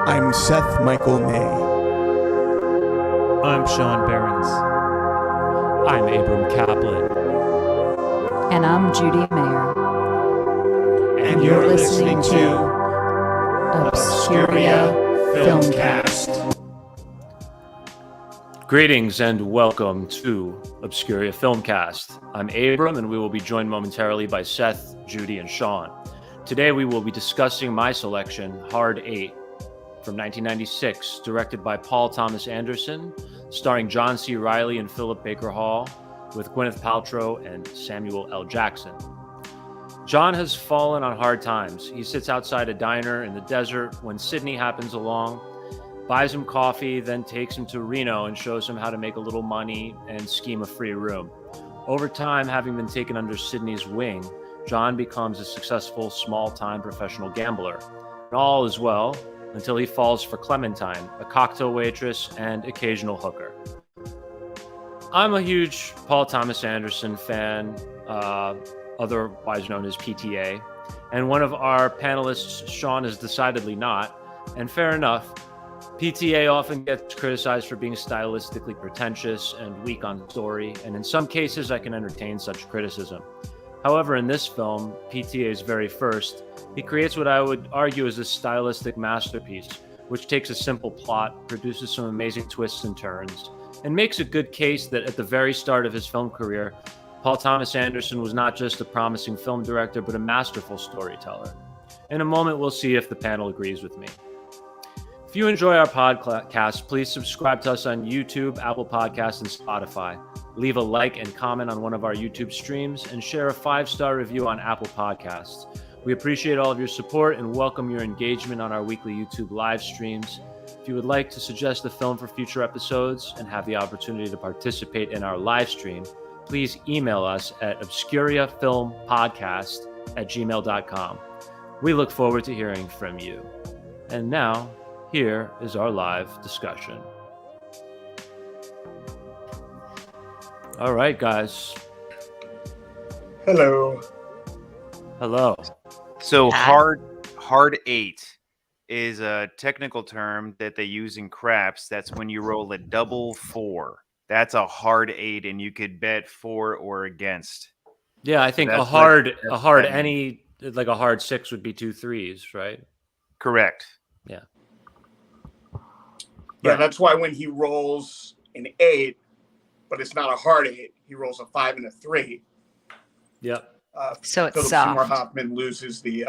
I'm Seth Michael May. I'm Sean Behrens. I'm Abram Kaplan. And I'm Judy Mayer. And you're listening to Obscuria Filmcast. Greetings and welcome to Obscuria Filmcast. I'm Abram, and we will be joined momentarily by Seth, Judy, and Sean. Today we will be discussing my selection, Hard 8, from 1996, directed by Paul Thomas Anderson, starring John C. Reilly and Philip Baker Hall, with Gwyneth Paltrow and Samuel L. Jackson. John has fallen on hard times. He sits outside a diner in the desert when Sydney happens along, buys him coffee, then takes him to Reno and shows him how to make a little money and scheme a free room. Over time, having been taken under Sydney's wing, John becomes a successful small-time professional gambler. And all is well until he falls for Clementine, a cocktail waitress and occasional hooker. I'm a huge Paul Thomas Anderson fan, otherwise known as PTA, and one of our panelists, Sean, is decidedly not, and fair enough. PTA often gets criticized for being stylistically pretentious and weak on story, and in some cases I can entertain such criticism. However, in this film, PTA's very first, he creates what I would argue is a stylistic masterpiece, which takes a simple plot, produces some amazing twists and turns, and makes a good case that at the very start of his film career, Paul Thomas Anderson was not just a promising film director, but a masterful storyteller. In a moment, we'll see if the panel agrees with me. If you enjoy our podcast, please subscribe to us on YouTube, Apple Podcasts, and Spotify. Leave a like and comment on one of our YouTube streams, and share a 5-star review on Apple Podcasts. We appreciate all of your support and welcome your engagement on our weekly YouTube live streams. If you would like to suggest a film for future episodes and have the opportunity to participate in our live stream, please email us at obscuriafilmpodcast@gmail.com. We look forward to hearing from you. And now, here is our live discussion. All right, guys. Hello. Hello. So hard 8 is a technical term that they use in craps. That's when you roll a double 4. That's a hard 8, and you could bet for or against. Yeah, I think So a hard 6 would be 2 3s, right? Correct. Yeah. Yeah, Right. that's why when he rolls an 8, but it's not a hard 8, he rolls a 5 and a 3. Yep. So it's Philip soft. Seymour Hoffman loses the.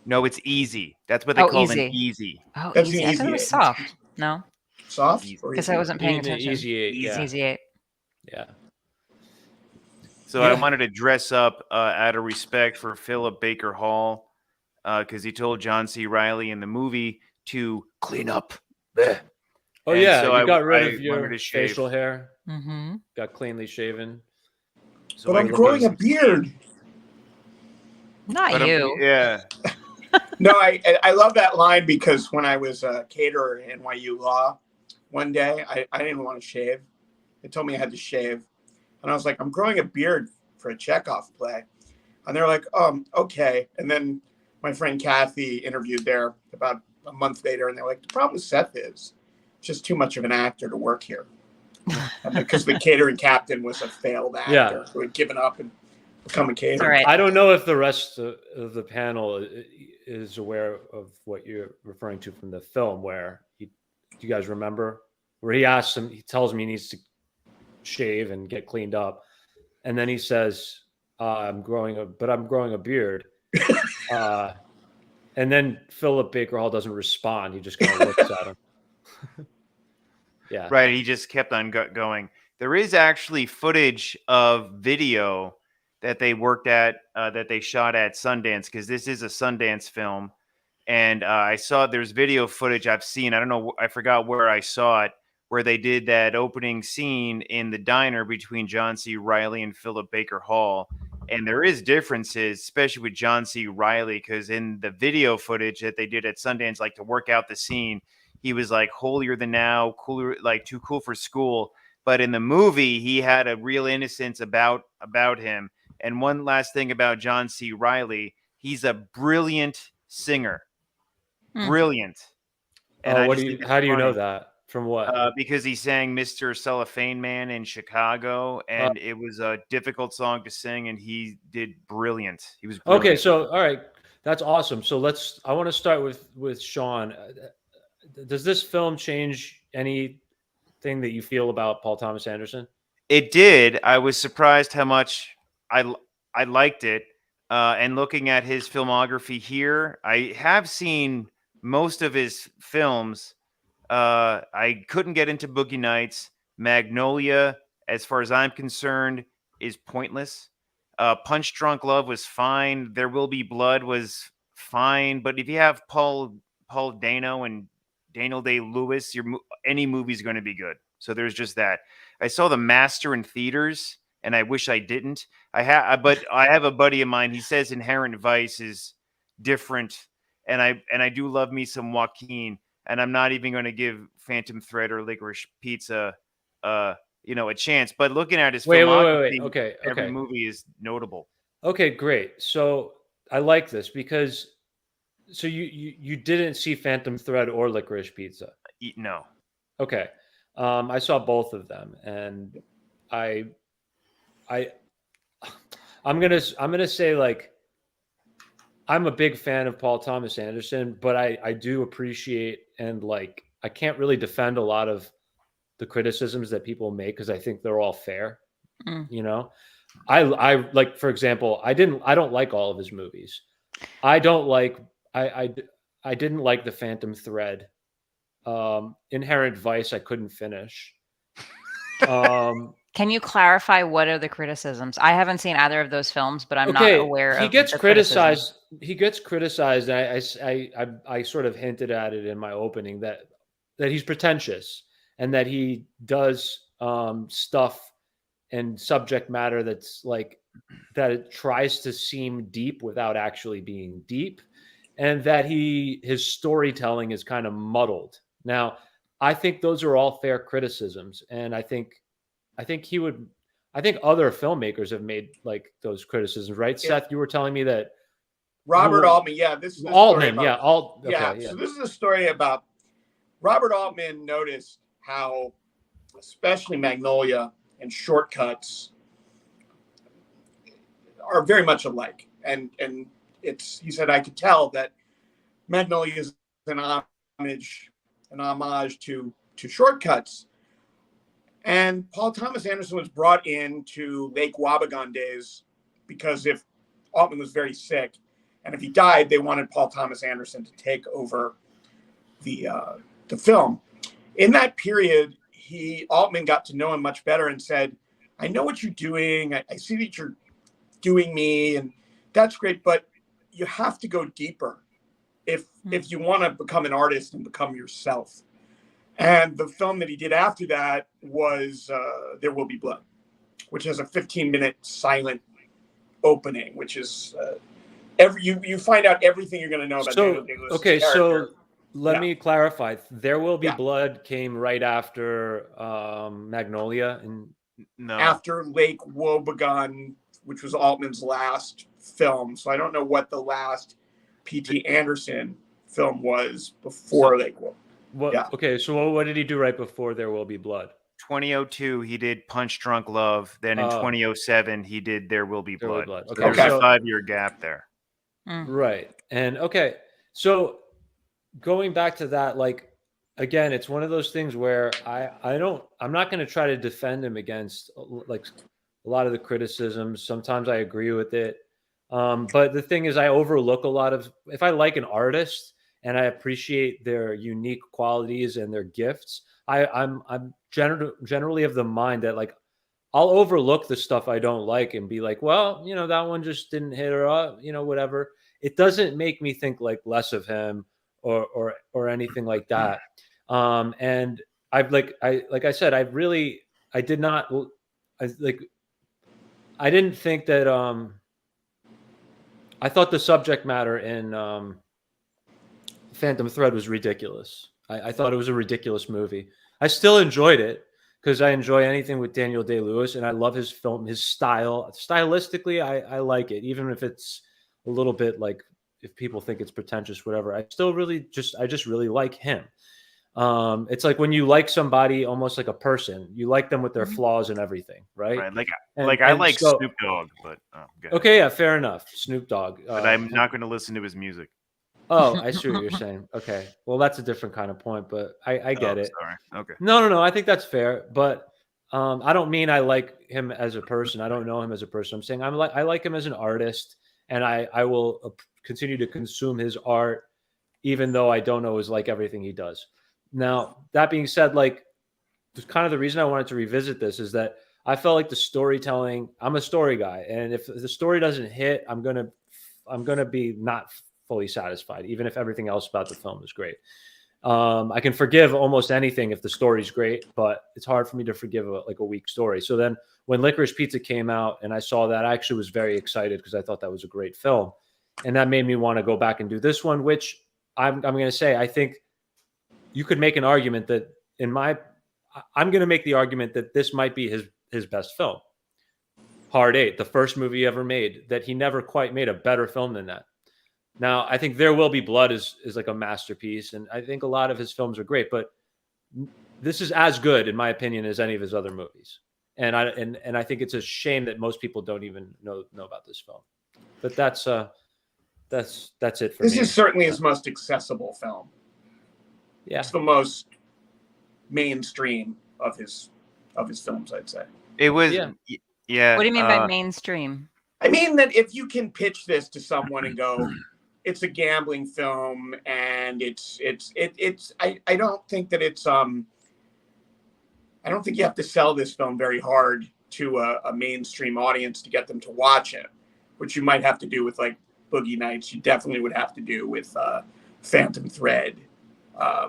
No, it's easy. That's what they call an easy. Oh, That's easy. an I thought it was easy soft. No, soft. because I wasn't paying attention. Easy 8. Yeah. Easy 8. Yeah. So I wanted to dress up out of respect for Philip Baker Hall because he told John C. Reilly in the movie to clean up. Bleh. Oh, And yeah. so You got rid I of your wanted to shave. facial hair. Mm-hmm. Got cleanly shaven. So But I'm growing a beard. Not you. Yeah. No, I love that line because when I was a caterer at NYU Law one day, I didn't want to shave. They told me I had to shave. And I was like, I'm growing a beard for a Chekhov play. And they're like, okay. And then my friend Kathy interviewed there about a month later, and they're like, the problem with Seth is just too much of an actor to work here. Because the catering captain was a failed actor who had given up and become a caterer. All right. I don't know if the rest of the panel is aware of what you're referring to from the film, where do you guys remember? Where he asks him, he tells him he needs to shave and get cleaned up. And then he says, I'm growing a beard. And then Philip Baker Hall doesn't respond. He just kind of looks at him. Yeah. Right. He just kept on going. There is actually footage of video that they worked at, that they shot at Sundance, because this is a Sundance film. And I saw there's video footage I've seen. I don't know. I forgot where I saw it, where they did that opening scene in the diner between John C. Reilly and Philip Baker Hall. And there is differences, especially with John C. Reilly, because in the video footage that they did at Sundance, like to work out the scene, he was like holier than thou, cooler, like too cool for school. But in the movie, he had a real innocence about him. And one last thing about John C. Reilly, he's a brilliant singer. Brilliant. And Oh, I just think it's how do you know funny. that? From what? Because he sang Mr. Cellophane Man in Chicago, Uh, and it was a difficult song to sing, and he did brilliant. He was okay, brilliant. so all right, that's awesome. So I want to start with Sean. Does this film change anything that you feel about Paul Thomas Anderson? It did. I was surprised how much I liked it. And looking at his filmography here, I have seen most of his films. I couldn't get into Boogie Nights. Magnolia, as far as I'm concerned, is pointless. Punch Drunk Love was fine. There Will Be Blood was fine. But if you have Paul Dano and Daniel Day Lewis, any movie's going to be good. So there's just that. I saw The Master in theaters, and I wish I didn't. But I have a buddy of mine. He says Inherent Vice is different, and I do love me some Joaquin. And I'm not even going to give Phantom Thread or Licorice Pizza, a chance. But looking at his filmography, Okay, every movie is notable. Okay, great. So I like this because you didn't see Phantom Thread or Licorice Pizza. No. Okay. I saw both of them, and I'm gonna say, like, I'm a big fan of Paul Thomas Anderson, but I do appreciate, and like, I can't really defend a lot of the criticisms that people make because I think they're all fair. You know, I like, for example, I don't like all of his movies. I didn't like The Phantom Thread. Inherent Vice I couldn't finish. Can you clarify what are the criticisms? I haven't seen either of those films, but I'm not aware of. He gets the criticized. criticism. He gets criticized. I sort of hinted at it in my opening that he's pretentious and that he does stuff and subject matter that's like that it tries to seem deep without actually being deep, and that his storytelling is kind of muddled. Now, I think those are all fair criticisms, and I think he would. I think other filmmakers have made like those criticisms, right? Yeah. Seth, you were telling me that Robert Altman. Yeah, this is the Altman. story about, Yeah. So this is a story about Robert Altman noticed how, especially Magnolia and Shortcuts, are very much alike, and he said, I could tell that Magnolia is an homage to Shortcuts. And Paul Thomas Anderson was brought into Lake Wobegon days because if Altman was very sick, and if he died, they wanted Paul Thomas Anderson to take over the film. In that period, Altman got to know him much better and said, I know what you're doing. I see that you're doing me, and that's great, but you have to go deeper if you want to become an artist and become yourself. And the film that he did after that was There Will Be Blood, which has a 15-minute silent opening, which is you find out everything you're going to know about Daniel Day-Lewis's character. So let me clarify. There Will Be Blood came right after Magnolia, and after Lake Wobegon, which was Altman's last film. So I don't know what the last P.T. Anderson film was before Lake Wobegon. Okay, so what did he do right before There Will Be Blood? 2002, he did Punch Drunk Love. Then in 2007, he did There Will Be Blood. Okay, so there's a 5-year gap there. Right. And okay, so going back to that, like, again, it's one of those things where I'm not going to try to defend him against like a lot of the criticisms. Sometimes I agree with it. But the thing is, I overlook a lot of, if I like an artist and I appreciate their unique qualities and their gifts, I'm generally of the mind that, like, I'll overlook the stuff I don't like and be like, well, that one just didn't hit her up, whatever. It doesn't make me think like less of him or anything like that. And I've like I said, I didn't think that I thought the subject matter in Phantom Thread was ridiculous. I thought it was a ridiculous movie. I still enjoyed it because I enjoy anything with Daniel Day-Lewis, and I love his film, his style. Stylistically, I like it, even if it's a little bit like, if people think it's pretentious, whatever. I just really like him. It's like when you like somebody almost like a person, you like them with their flaws and everything, right? Right. Like And, I and like so, Snoop Dogg, but go ahead. okay, yeah, fair enough. Snoop Dogg. But I'm not going to listen to his music. Oh, I see what you're saying. Okay. Well, that's a different kind of point, but I get it. Sorry. Okay. No. I think that's fair. But I don't mean I like him as a person. I don't know him as a person. I'm saying I like him as an artist, and I will continue to consume his art, even though I don't always like everything he does. Now, that being said, like kind of the reason I wanted to revisit this is that I felt like the storytelling, I'm a story guy. And if the story doesn't hit, I'm gonna be not fully satisfied, even if everything else about the film is great. I can forgive almost anything if the story's great, but it's hard for me to forgive a weak story. So then when Licorice Pizza came out and I saw that, I actually was very excited because I thought that was a great film. And that made me want to go back and do this one, which I'm going to say, I think you could make an argument that I'm going to make the argument that this might be his best film. Hard Eight, the first movie he ever made, that he never quite made a better film than that. Now, I think There Will Be Blood is like a masterpiece, and I think a lot of his films are great, but this is as good, in my opinion, as any of his other movies. And I think it's a shame that most people don't even know about this film. But that's it for me. This is certainly his most accessible film. Yeah. It's the most mainstream of his films, I'd say. It was yeah. What do you mean by mainstream? I mean that if you can pitch this to someone and go, it's a gambling film, and I don't think that it's I don't think you have to sell this film very hard to a mainstream audience to get them to watch it, which you might have to do with like Boogie Nights. You definitely would have to do with Phantom Thread. I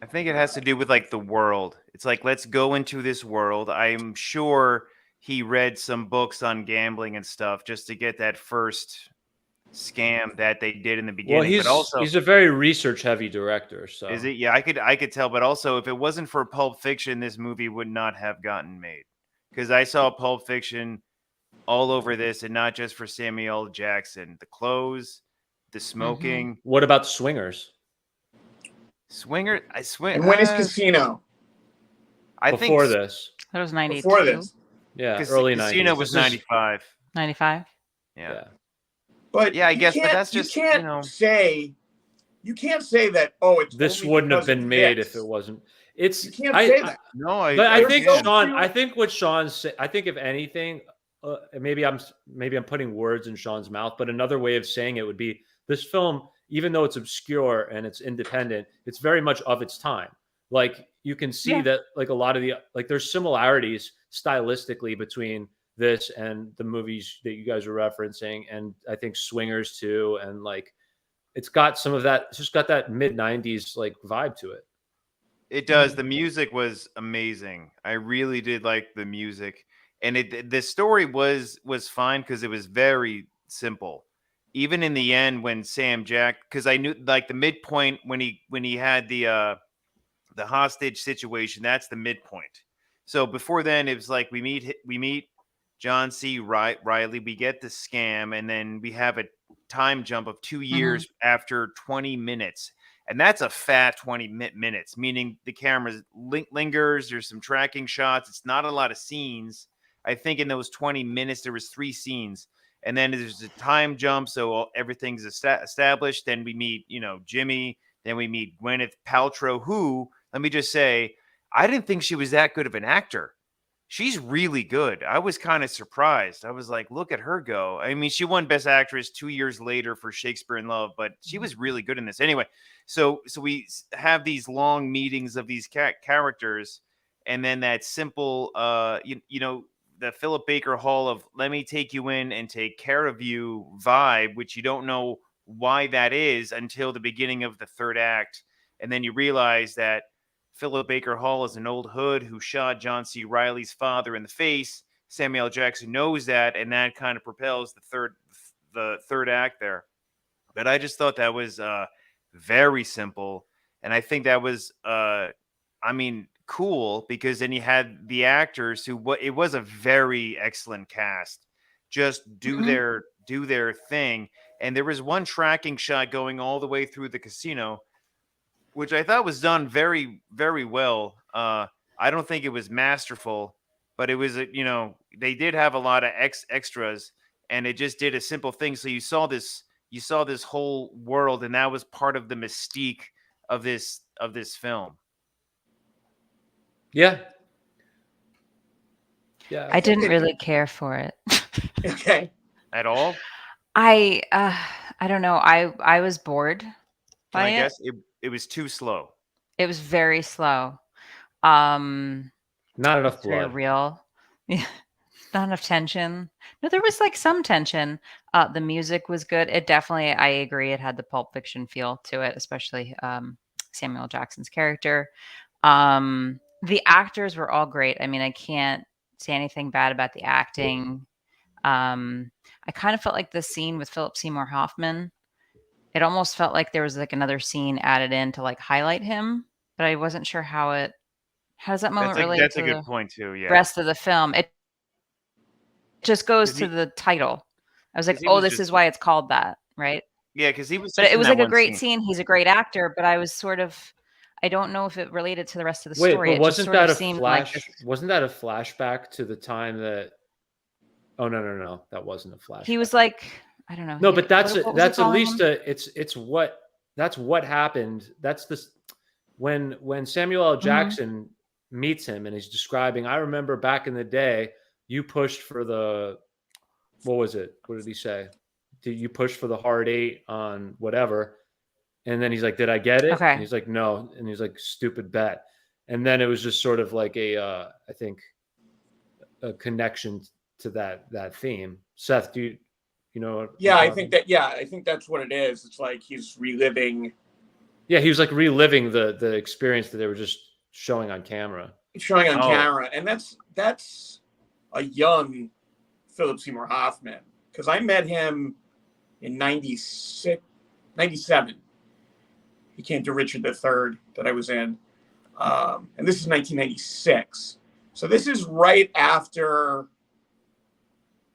think it has to do with like the world. It's like, let's go into this world. I'm sure he read some books on gambling and stuff just to get that first scam that they did in the beginning. Well, but he's a very research heavy director. So is it? Yeah, I could tell. But also, if it wasn't for Pulp Fiction, this movie would not have gotten made. Because I saw Pulp Fiction all over this, and not just for Samuel L. Jackson. The clothes, the smoking. What about Swingers? Swinger, I swear. And when is Casino? I Before think this. That was 92. Before this. Yeah, early 90s. Casino was 95. 95? Yeah. But yeah, I guess, but that's just, you can't say that, oh, it's this only wouldn't have because been of made this. if it wasn't. It's You can't say that. No, but I think so Sean. few- I think what Sean's say, I think if anything, maybe I'm putting words in Sean's mouth, but another way of saying it would be this film, even though it's obscure and it's independent, it's very much of its time. Like you can see that like a lot of there's similarities stylistically between this and the movies that you guys were referencing, and I think Swingers too, and like it's got some of that. It's just got that mid 90s like vibe to it. It does. The music was amazing. I really did like the music, and the story was fine because it was very simple. Even in the end, when Sam Jack, because I knew like the midpoint when he had the hostage situation, that's the midpoint. So before then, it was like we meet John C. Reilly, we get the scam, and then we have a time jump of 2 years after 20 minutes. And that's a fat 20 minutes, meaning the camera lingers. There's some tracking shots. It's not a lot of scenes. I think in those 20 minutes, there was 3 scenes. And then there's a time jump, so everything's established. Then we meet, Jimmy. Then we meet Gwyneth Paltrow, who, let me just say, I didn't think she was that good of an actor. She's really good. I was kind of surprised. I was like, look at her go. I mean, she won Best Actress 2 years later for Shakespeare in Love, but she was really good in this. Anyway, so we have these long meetings of these characters, and then that simple, the Philip Baker Hall of let me take you in and take care of you vibe, which you don't know why that is until the beginning of the third act. And then you realize that Philip Baker Hall is an old hood who shot John C. Reilly's father in the face. Samuel L. Jackson knows that, and that kind of propels the third act there. But I just thought that was very simple, and I think that was cool because then you had the actors who it was a very excellent cast just do their thing. And there was one tracking shot going all the way through the casino which I thought was done very, very well. I don't think it was masterful, but it was, they did have a lot of extras, and it just did a simple thing. So you saw this whole world, and that was part of the mystique of this film. Yeah. I didn't really care for it. Okay. At all? I don't know. I was bored by Can I it. guess? It was too slow. It was very slow. Not enough It's very blood. real. Yeah. Not enough tension. No, there was like some tension. The music was good. It definitely, I agree, it had the Pulp Fiction feel to it, especially Samuel Jackson's character. The actors were all great. I mean, I can't say anything bad about the acting. I kind of felt like the scene with Philip Seymour Hoffman, it almost felt like there was like another scene added in to like highlight him, but I wasn't sure how does that moment relate That's to a good the point too. Yeah. rest of the film. It just goes 'Cause to he- the title. I was like, 'cause he oh, was this just- is why it's called that, right? Yeah, because he was. But Just it in was that like a one great scene. He's a great actor, but I was sort of, I don't know if it related to the rest of the Wait, story. but It just wasn't sort that of a seemed like flash? this. Wasn't that a flashback to the time that? Oh no, that wasn't a flashback. He was like, I don't know. No, but that's what was he that's at calling least him? that's what happened. That's this when Samuel L. Jackson meets him and he's describing. I remember back in the day, you pushed for the what was it? What did he say? Did you push for the hard 8 on whatever? And then he's like, "Did I get it?" Okay. And he's like, "No." And he's like, "Stupid bet." And then it was just sort of like I think, a connection to that theme. Seth, do you know? What Yeah, I'm I think that. Yeah, I think that's what it is. It's like he's reliving. Yeah, he was like reliving the experience that they were just showing on camera. Showing on Oh. camera, and that's a young Philip Seymour Hoffman, because I met him in 96, 97. He came to Richard III that I was in, and this is 1996. So this is right after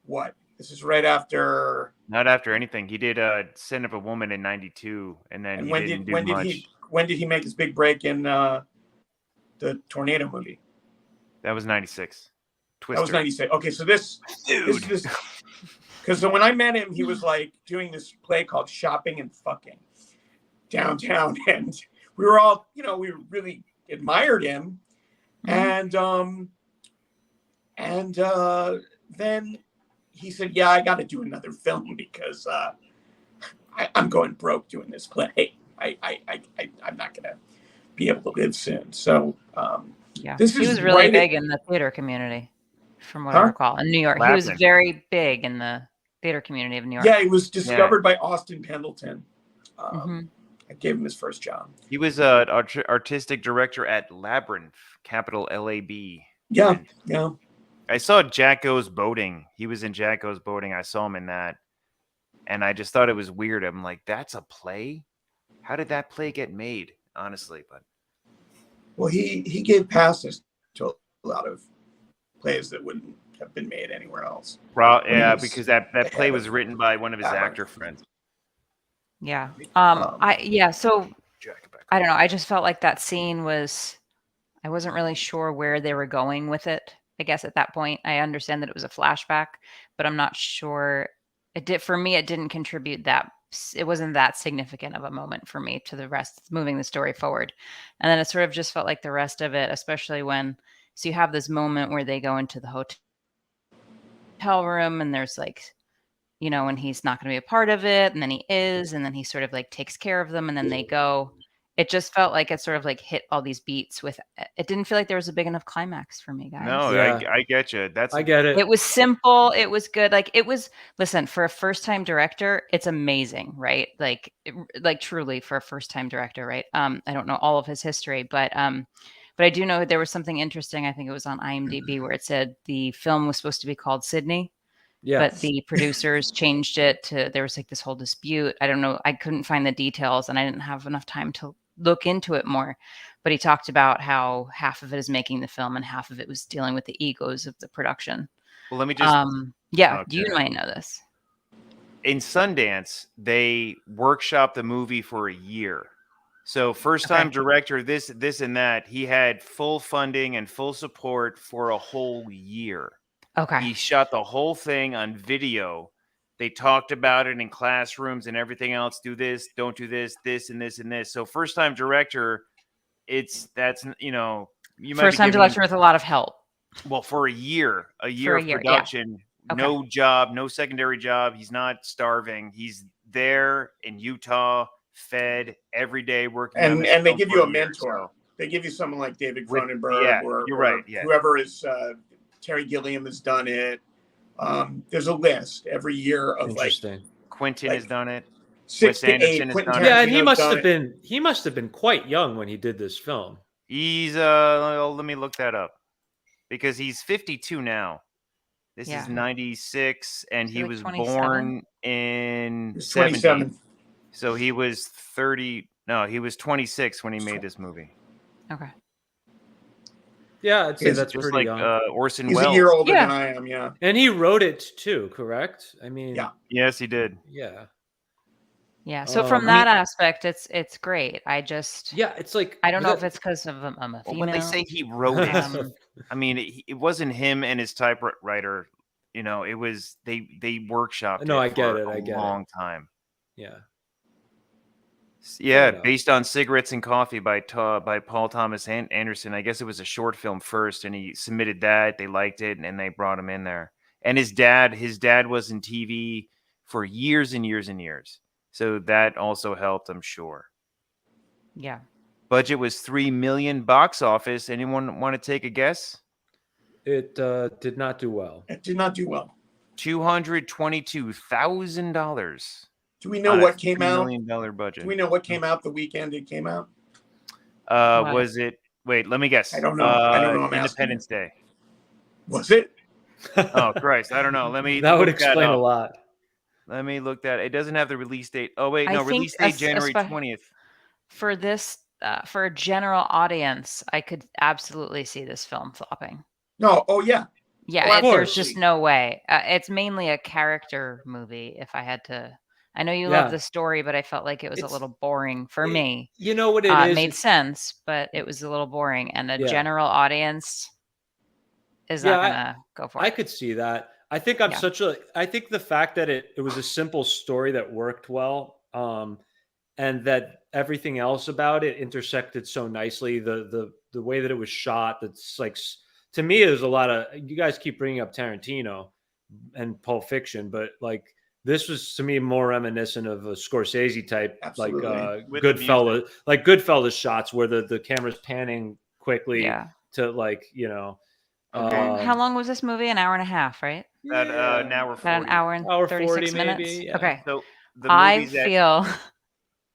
what? This is right after. Not after anything. He did Sin of a Woman in '92, and then And he when didn't did do much. when did he make his big break in the Tornado movie? That was '96. Twister. That was 96. Okay, so this Dude. because when I met him, he was like doing this play called Shopping and Fucking downtown, and we were all, we really admired him, and then he said, "Yeah, I got to do another film because I'm going broke doing this play. I'm not gonna be able to live soon." So Yeah. this He is was really right big in the theater community, from what I Huh? recall. In New York. He was Laughing. very big in the theater community of New York. Yeah, he was discovered by Austin Pendleton. I gave him his first job. He was an artistic director at Labyrinth, capital LAB. Yeah, And yeah. I saw Jack Goes Boating. He was in Jack Goes Boating. I saw him in that. And I just thought it was weird. I'm like, that's a play? How did that play get made? Honestly, but Well, he gave passes to a lot of plays that wouldn't have been made anywhere else. yeah, was because that play ahead was of written by one of his Labyrinth. actor friends. Yeah. So Jack, back I up. don't know. I just felt like that scene was, I wasn't really sure where they were going with it. I guess at that point, I understand that it was a flashback, but I'm not sure. For me, it didn't contribute it wasn't that significant of a moment for me to the rest, moving the story forward. And then it sort of just felt like the rest of it, especially so you have this moment where they go into the hotel room and there's like, and he's not going to be a part of it. And then he is, and then he sort of like takes care of them and then they go. It just felt like it sort of like hit all these beats it didn't feel like there was a big enough climax for me, guys. No, Yeah. I get you. I get it. It was simple. It was good. Listen, for a first time director, it's amazing, right? Like truly for a first time director, right? I don't know all of his history, but I do know there was something interesting. I think it was on IMDb where it said the film was supposed to be called Sydney. Yeah. But the producers changed it there was like this whole dispute. I don't know. I couldn't find the details and I didn't have enough time to look into it more. But he talked about how half of it is making the film and half of it was dealing with the egos of the production. Well, let me just. You might know this. In Sundance, they workshopped the movie for a year. So first time Okay. director, this and that. He had full funding and full support for a whole year. Okay. He shot the whole thing on video. They talked about it in classrooms and everything else. Do this, don't do this, this and this and this. So first time director, that's you know, you might First be time giving him, director with a lot of help. well, for a year For a of year, yeah. production, Okay. no job, no secondary job. He's not starving. He's there in Utah, fed every day, working on And this they film give for you a year, mentor. so. They give you someone like David With, Cronenberg you're or right. Yeah, whoever is Terry Gilliam has done it. There's a list every year of like Interesting. Quentin like has done it. 6 to Anderson 8. has Quentin done it. Yeah, and he Tarantino's must done have it. been quite young when he did this film. He's let me look that up because he's 52 now. This Yeah. is 96, and Is he he like was 27? born in He's 70. 27. So he was 30. No, he was 26 when he made this movie. Okay. Yeah, I'd say He's that's Just pretty like young. Orson He's Welles. a year older Yeah. than I am. Yeah. And he wrote it too, correct? I mean, Yeah. Yes, he did. yeah. Yeah. So from I that mean- aspect, it's great. I just Yeah, it's like I don't know if it's because of I'm a Well, female. when they say he wrote it, Um, I mean it wasn't him and his typewriter. You know, it was they workshopped No, it I get for it, I get a it. long time. yeah. Yeah, enough. based on Cigarettes and Coffee by Paul Thomas Anderson. I guess it was a short film first, and he submitted that. They liked it, and they brought him in there. And his dad was in TV for years and years and years, so that also helped, I'm sure. yeah. Budget was $3 million. Box office. Anyone want to take a guess? It did not do well. It did not do well. $222,000. Do we know on a what came $3 out? million budget. Do we know what came out the weekend it came out? What? Was it? Wait, let me guess. I don't know. I don't know. I'm Independence Day. Was it? Oh Christ, I don't know. Let me. That would look explain a up. lot. Let me look that. It doesn't have the release date. Oh wait, I no, think release date January espe- 20th. For this, for a general audience, I could absolutely see this film flopping. No. Oh yeah. Yeah, Well, there's just absolutely. no way. It's mainly a character movie. If I had to, I know you Yeah. love the story, but I felt like it was a It's- little boring for me. You know what it It is? made sense, but it was a little boring, and a Yeah. general audience is Yeah, not gonna go for I it. could see that. I think I'm Yeah. I think the fact that it was a simple story that worked well, and that everything else about it intersected so nicely. The way that it was shot, that's like, to me, there's a lot of, you guys keep bringing up Tarantino and Pulp Fiction, but like this was to me more reminiscent of a Scorsese type, Absolutely. like With the Goodfellas shots where the camera's panning quickly Yeah. to, like, you know. Okay. How long was this movie? An hour and a half, right? That an hour 40. About an hour and Hour 36 40 minutes. maybe, yeah. Okay. So the I movies that feel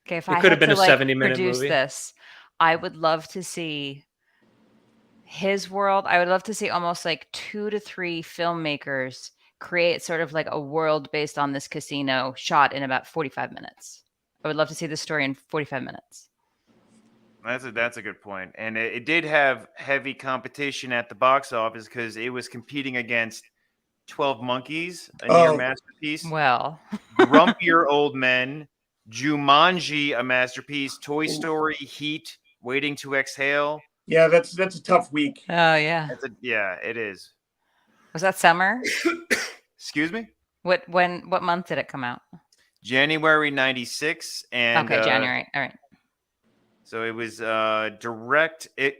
okay. If It I could had have been to a like 70-minute produce movie. this, I would love to see his world. I would love to see almost like 2 to 3 filmmakers create sort of like a world based on this casino shot in about 45 minutes. I would love to see the story in 45 minutes. That's a good point. And it did have heavy competition at the box office because it was competing against 12 Monkeys, a near masterpiece, Well, Grumpier Old Men, Jumanji, a masterpiece, Toy Story, Heat, Waiting to Exhale. Yeah, that's a tough week. oh yeah. Yeah, it is. Was that summer? Excuse me? What month did it come out? January 96. And Okay, January. All right. So it was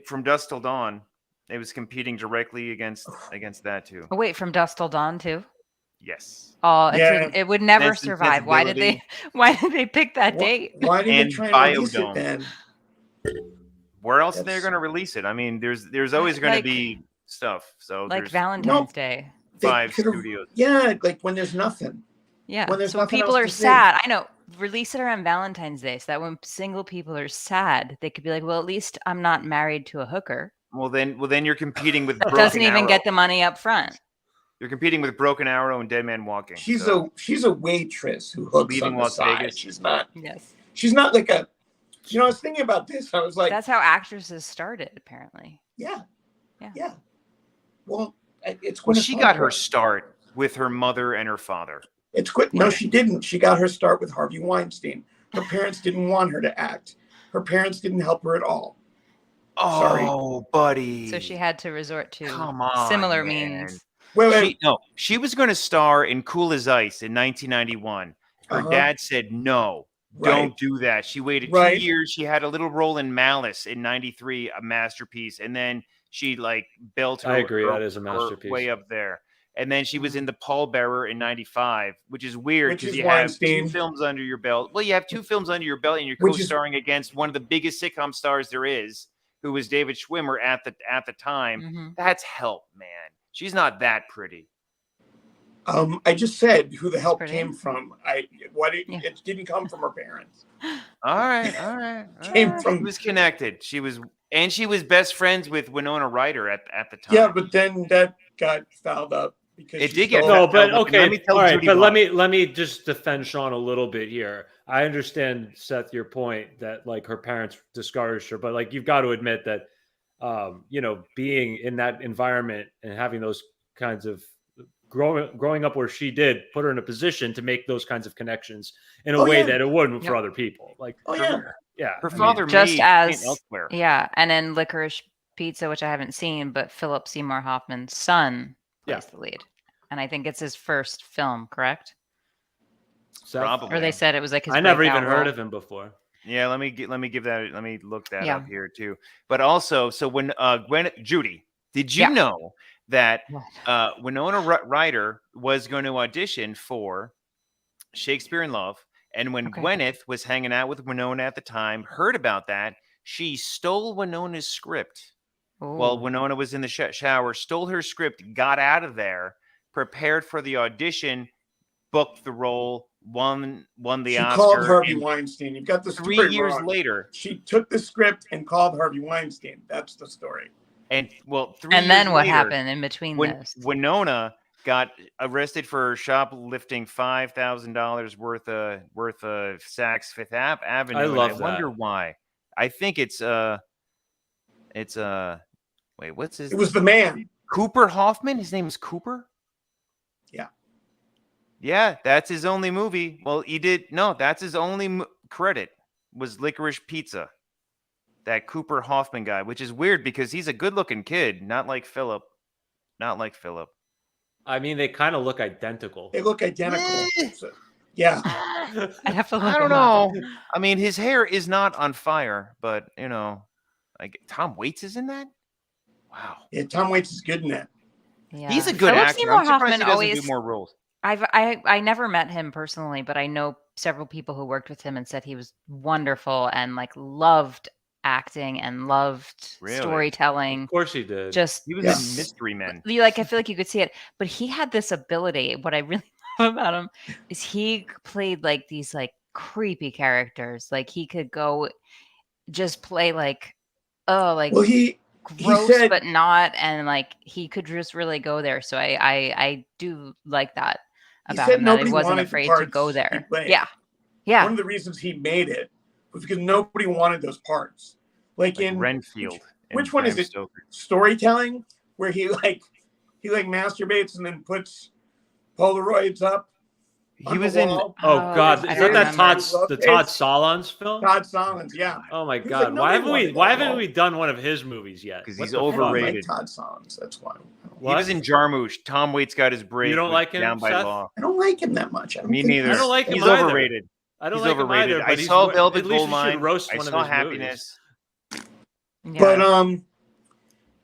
from Dusk Till Dawn. It was competing directly against that too. Oh, wait, From Dusk Till Dawn too? Yes. Oh, Yeah. it would never Sense and survive. Why did they pick that date? Why did And they try and release it Biodome. then? Where else are they That's- going to release it? I mean, there's always going to Like- be stuff. So Like there's Valentine's Day. They 5 could've- studios. Yeah, like when there's nothing. Yeah. When there's So when nothing people else are to see. sad, I know, release it around Valentine's Day so that when single people are sad, they could be like, well, at least I'm not married to a hooker. Well, then you're competing with That Broken doesn't even Arrow. get the money up front. You're competing with Broken Arrow and Dead Man Walking. She's so. a waitress who hooks Leaving on the Las side. Vegas. She's not Yes. like a. You know, I was thinking about this. I was like, That's how actresses started, apparently. yeah. Yeah. Well, it's Well, Gwyneth she got her Paltrow. start with her mother and her father. It's quick. No, she didn't. She got her start with Harvey Weinstein. Her parents didn't want her to act. Her parents didn't help her at all. Oh, buddy. So she had to resort to Come on, similar man. means. Wait. She was going to star in Cool as Ice in 1991. Her dad said, no, don't do that. She waited 2 years. She had a little role in Malice in 93, a masterpiece. And then she like built her, I agree. That is a masterpiece. Way up there. And then she was in The Pallbearer in 95, which is weird because you Weinstein. have 2 films under your belt. Well, you have 2 films under your belt and you're co-starring against one of the biggest sitcom stars there is, who was David Schwimmer at the time. Mm-hmm. That's help, man. She's not that pretty. I just said who the help came from. It didn't come from her parents. All right. Came from. She was connected. She was best friends with Winona Ryder at the time. Yeah, but then that got fouled up because it did get no. But okay, let me tell all right. Judy But why. let me just defend Sean a little bit here. I understand, Seth, your point that like her parents discouraged her, but like you've got to admit that being in that environment and having those kinds of growing up where she did put her in a position to make those kinds of connections in a way that it wouldn't for other people. Like, her father just as elsewhere. Yeah, and in Licorice Pizza, which I haven't seen, but Philip Seymour Hoffman's son plays the lead, and I think it's his first film, correct? Probably. Or they said it was like his. I never even heard of him before. Yeah, let me look that up here too. But also, so when Judy, did you know that Winona Ryder was going to audition for Shakespeare in Love, and when Gwyneth was hanging out with Winona at the time, heard about that, she stole Winona's script while Winona was in the shower, stole her script, got out of there, prepared for the audition, booked the role, won the Oscar. She called Harvey Weinstein. You've got the story 3 years wrong. later. She took the script and called Harvey Weinstein. That's the story. And then what happened in between this? Winona got arrested for shoplifting $5,000 worth of Saks Fifth Avenue. I wonder why. I think it's wait, what's his? It was the man. Cooper Hoffman. His name is Cooper. Yeah, that's his only movie. Well, that's his only credit was Licorice Pizza. That Cooper Hoffman guy, which is weird because he's a good-looking kid, not like Philip. I mean, they kind of look identical. They look identical. So, yeah. I have to look. I don't know. I mean, his hair is not on fire, but like Tom Waits is in that. Wow. Yeah, Tom Waits is good in that. Yeah. He's a good actor. I'm surprised he doesn't do more roles. I never met him personally, but I know several people who worked with him and said he was wonderful and like loved acting and loved storytelling. Of course he did. He was in Mystery Men. I feel like you could see it, but he had this ability. What I really love about him is he played like these like creepy characters. Like he could go just play like gross, but not, and like he could just really go there. So I do like that about him, that he wasn't afraid to go there. Yeah. One of the reasons he made it was because nobody wanted those parts. Like in Renfield. Which one is it? Storytelling, where he masturbates and then puts Polaroids up. He was in. Oh God, is that Todd Solondz film? Todd Solondz, yeah. Oh my God, why haven't we done one of his movies yet? Because he's overrated. I like Todd Solondz, that's why. He was in Jarmusch. Tom Waits got his break. You don't like him, Down by Seth? Law. I don't like him that much. Me neither. I don't like him He's either. overrated. I don't He's like overrated. him either. But I saw Velvet Goldmine. I saw Happiness. Yeah. But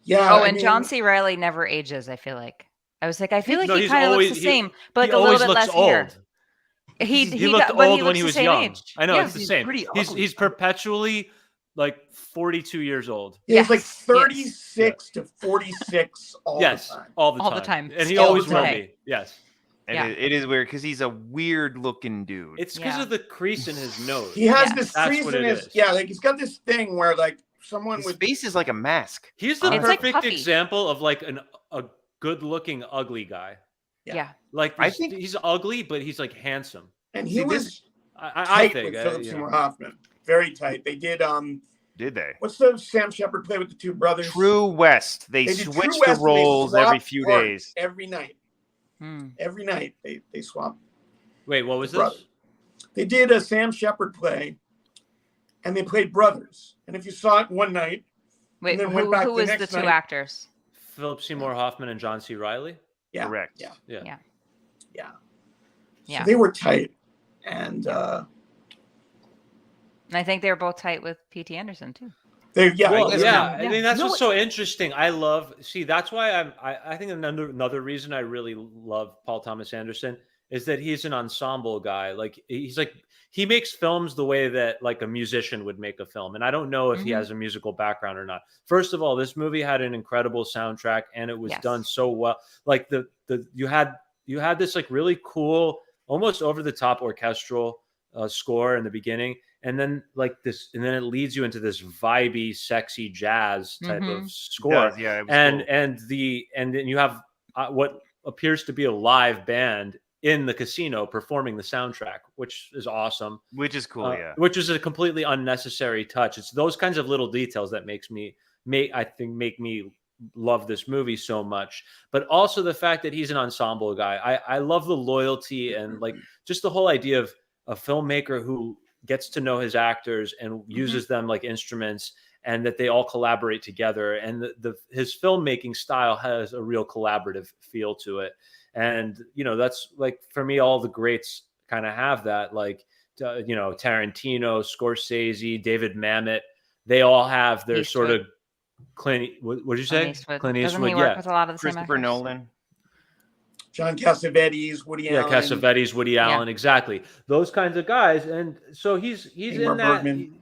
yeah. Oh, and John C. Reilly never ages. I feel like he kind of looks the same, but like a little bit less hair. He looked old when he was young. Age. I know, yeah, it's the same. He's perpetually like 42 years old. Yeah, he's like 36 to 46 all the time. All the time. And he always will be. Yes. It is weird because he's a weird looking dude. It's because of the crease in his nose. He has this crease in his like he's got this thing where like someone his face is like a mask. He's the perfect example of like a good looking ugly guy. Yeah. Like I think he's ugly, but he's like handsome. And he was I think with Philip Seymour Hoffman. Very tight. They did Did they? What's the Sam Shepard play with the two brothers? True West. They switched the roles every few days. Every night. Every night they swap. Wait, what was this? They did a Sam Shepard play and they played brothers. And if you saw it one night, Wait, then went who back who the was the next two night. actors? Philip Seymour Hoffman and John C. Reilly. Yeah, Correct. Yeah, Yeah. Yeah. yeah. So Yeah. they were tight, and And I think they were both tight with P.T. Anderson too. Well, I yeah. mean, I mean, that's No, what's so interesting. That's why I think another reason I really love Paul Thomas Anderson is that he's an ensemble guy. Like he makes films the way that like a musician would make a film. And I don't know if he has a musical background or not. First of all, this movie had an incredible soundtrack and it was done so well. Like you had this like really cool, almost over the top orchestral score in the beginning. And then it leads you into this vibey, sexy jazz type of score. It was and cool. and then you have what appears to be a live band in the casino performing the soundtrack, which is awesome. Which is cool, yeah. Which is a completely unnecessary touch. It's those kinds of little details that make me love this movie so much. But also the fact that he's an ensemble guy. I love the loyalty and like just the whole idea of a filmmaker who gets to know his actors and uses them like instruments, and that they all collaborate together. And his filmmaking style has a real collaborative feel to it. And, that's like, for me, all the greats kind of have that, like, Tarantino, Scorsese, David Mamet, they all have their sort of Clint, what did you say? Clint Eastwood. Doesn't he work with a lot of the same Christopher actors? Nolan. John Cassavetes, Woody Allen. Yeah, Cassavetes, Woody Allen, exactly. Those kinds of guys. And so he's Ingmar in that. Bergman.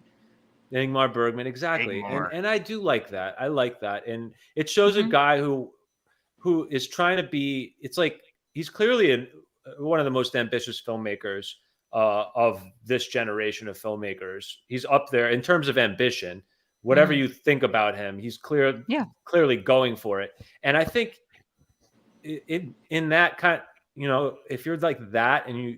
Ingmar Bergman, exactly. Ingmar. And I do like that. I like that. And it shows a guy who is trying to be, it's like, he's clearly one of the most ambitious filmmakers of this generation of filmmakers. He's up there in terms of ambition. Whatever you think about him, he's clearly going for it. And I think in that kind, if you're like that, and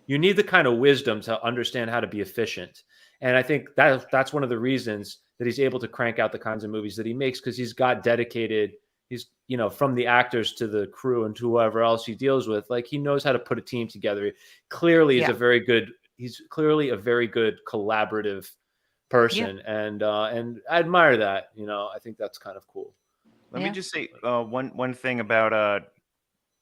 you need the kind of wisdom to understand how to be efficient. And I think that's one of the reasons that he's able to crank out the kinds of movies that he makes, because he's got dedicated. He's, from the actors to the crew and to whoever else he deals with, like he knows how to put a team together. Clearly, he's clearly a very good collaborative person, and I admire that. I think that's kind of cool. Let me just say one thing about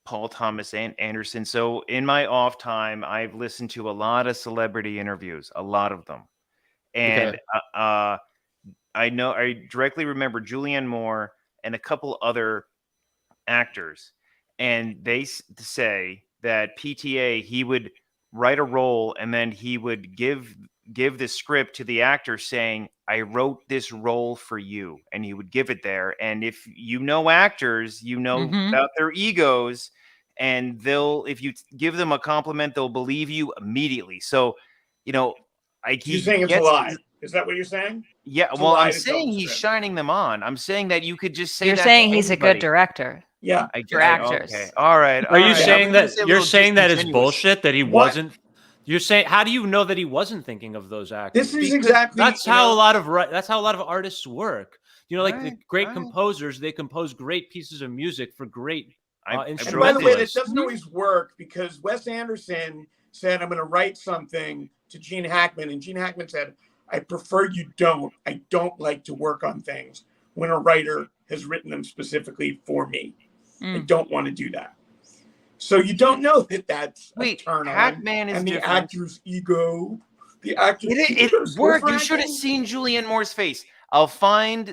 Paul Thomas Anderson. So in my off time, I've listened to a lot of celebrity interviews, a lot of them, and I directly remember Julianne Moore and a couple other actors, and they say that PTA, he would write a role and then he would give the script to the actor saying, I wrote this role for you, and he would give it there. And if actors, about their egos, and if you give them a compliment, they'll believe you immediately. So, you're saying it's a lie. Is that what you're saying? Yeah, well, I'm saying he's shining them on. I'm saying that you could just say You're that saying to he's anybody. a good director. Yeah, for actors. Okay. All right. Are you saying that it's bullshit? bullshit that he wasn't? You're saying, how do you know that he wasn't thinking of those actors? This is exactly that's how a lot of artists work. Right, the great composers, they compose great pieces of music for great And instrumentalists. by the way, that doesn't always work, because Wes Anderson said, I'm going to write something to Gene Hackman, and Gene Hackman said, I prefer you don't. I don't like to work on things when a writer has written them specifically for me. I don't want to do that. So you don't know that that's a turn Hackman on. is And the different. actor's ego. The actor's It worked. You should have seen Julianne Moore's face. I'll put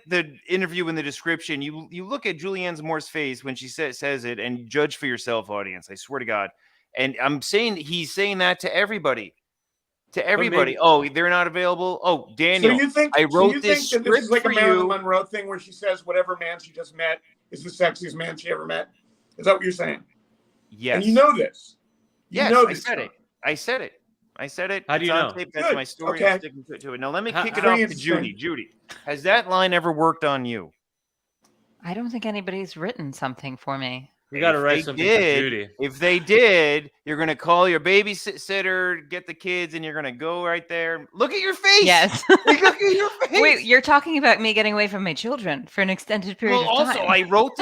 the interview in the description. You look at Julianne Moore's face when she says it, and judge for yourself, audience. I swear to God. And I'm saying he's saying that to everybody. To everybody. Oh, they're not available. Oh, Daniel. So you think I wrote this script is like for a Marilyn you. Monroe thing where she says whatever man she just met is the sexiest man she ever met? Is that what you're saying? Yes. And you know this. I said it. How do you know? Tape. That's my story. Okay. I'm sticking to it. Now let me kick it very off to interesting. Judy. Judy, has that line ever worked on you? I don't think anybody's written something for me. We got to write something for Judy. If they did, you're going to call your babysitter, get the kids, and you're going to go right there. Look at your face. Yes. Look at your face. Wait, you're talking about me getting away from my children for an extended period of time. Also, I wrote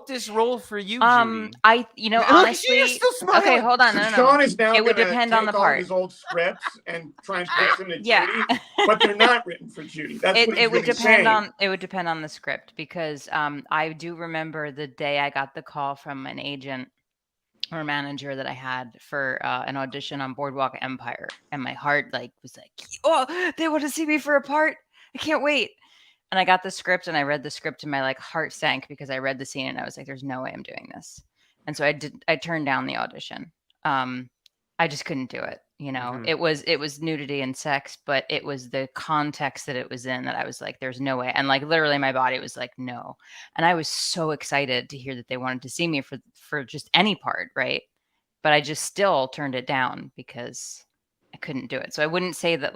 this role for you, Judy. Honestly, She's still smiling. Okay, hold on. No. Sean is now It would gonna depend take on the all part. his old scripts and try and fix them to Yeah. Judy, but they're not written for Judy. That's what It would really depend saying. it would depend on the script, because I do remember the day I got the call from an agent or manager that I had for an audition on Boardwalk Empire, and my heart was like, oh, they want to see me for a part. I can't wait. And I got the script and I read the script and my heart sank, because I read the scene and I was like, there's no way I'm doing this. And so I turned down the audition. I just couldn't do it. Mhm. It was nudity and sex, but it was the context that it was in that I was like, there's no way. And literally my body was like, no. And I was so excited to hear that they wanted to see me for just any part. Right. But I just still turned it down because I couldn't do it. So I wouldn't say that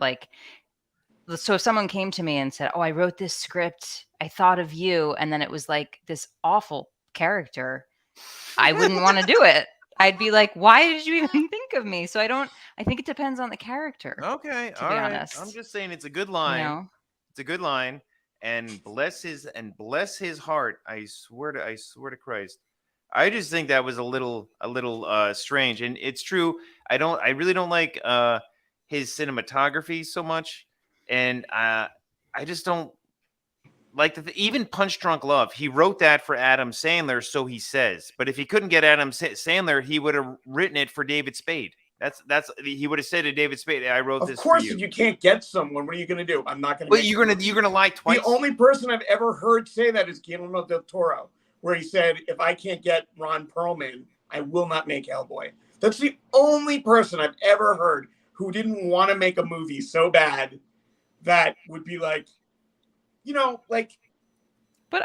so if someone came to me and said, oh, I wrote this script, I thought of you, and then it was this awful character, I wouldn't want to do it. I'd be like, why did you even think of me? So I think it depends on the character. Okay, to all be right. honest. I'm just saying it's a good line. It's a good line, and bless his heart. I swear to Christ. I just think that was a little strange, and it's true. I really don't like his cinematography so much, and I just don't like even Punch Drunk Love. He wrote that for Adam Sandler, so he says. But if he couldn't get Adam Sandler, he would have written it for David Spade. That's he would have said to David Spade, "I wrote this for you." Of course, if you can't get someone, what are you going to do? I'm not going to. Well, you're gonna lie twice. The only person I've ever heard say that is Guillermo del Toro, where he said, "If I can't get Ron Perlman, I will not make Hellboy." That's the only person I've ever heard who didn't want to make a movie so bad that would be But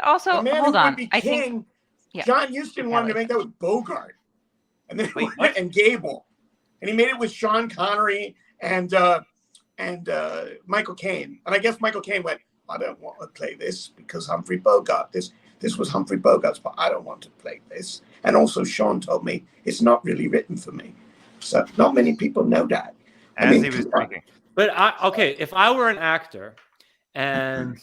also, the man hold who on. would be I king, think John Huston wanted to make that with Bogart, and then and Gable, and he made it with Sean Connery and Michael Caine. And I guess Michael Caine went, "I don't want to play this because Humphrey Bogart. This was Humphrey Bogart's part. I don't want to play this." And also, Sean told me it's not really written for me. So not many people know that. He was drinking. But if I were an actor and